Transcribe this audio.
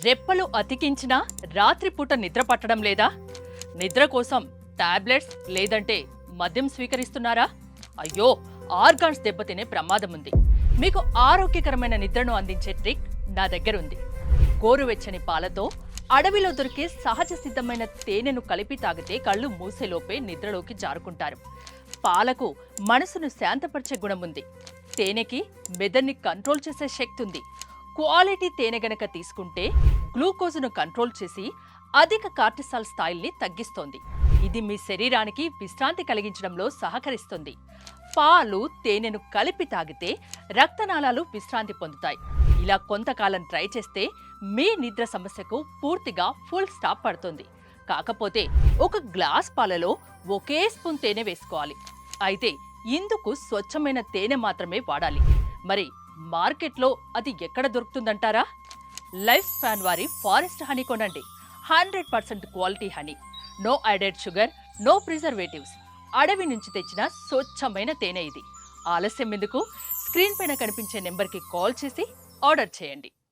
రెప్పలు అతికించినా రాత్రిపూట నిద్ర పట్టడం లేదా? నిద్ర కోసం టాబ్లెట్స్ లేదంటే మద్యం స్వీకరిస్తున్నారా? అయ్యో, ఆర్గాన్స్ దెబ్బతినే ప్రమాదం ఉంది. మీకు ఆరోగ్యకరమైన నిద్రను అందించే ట్రిక్ నా దగ్గర ఉంది. గోరువెచ్చని పాలతో అడవిలో దొరికే సహజ సిద్ధమైన తేనెను కలిపి తాగితే కళ్ళు మూసేలోపే నిద్రలోకి జారుకుంటారు. పాలకు మనసును శాంతపరిచే గుణం ఉంది. తేనెకి మెదడుని కంట్రోల్ చేసే శక్తి ఉంది. క్వాలిటీ తేనె గనక తీసుకుంటే గ్లూకోజ్ను కంట్రోల్ చేసి అధిక కార్టిసాల్ స్థాయిల్ని తగ్గిస్తోంది. ఇది మీ శరీరానికి విశ్రాంతి కలిగించడంలో సహకరిస్తుంది. పాలు తేనెను కలిపి తాగితే రక్తనాళాలు విశ్రాంతి పొందుతాయి. ఇలా కొంతకాలం ట్రై చేస్తే మీ నిద్ర సమస్యకు పూర్తిగా ఫుల్ స్టాప్ పడుతుంది. కాకపోతే ఒక గ్లాస్ పాలలో ఒకే స్పూన్ తేనె వేసుకోవాలి. అయితే ఇందుకు స్వచ్ఛమైన తేనె మాత్రమే వాడాలి. మరి మార్కెట్లో అది ఎక్కడ దొరుకుతుందంటారా? లైఫ్ స్పాన్ వారి ఫారెస్ట్ హనీ కొనండి. 100% quality honey, no added sugar, no preservatives, అడవి నుంచి తెచ్చిన స్వచ్ఛమైన తేనె ఇది. ఆలస్యం ఎందుకు? స్క్రీన్ పైన కనిపించే నెంబర్కి కాల్ చేసి ఆర్డర్ చేయండి.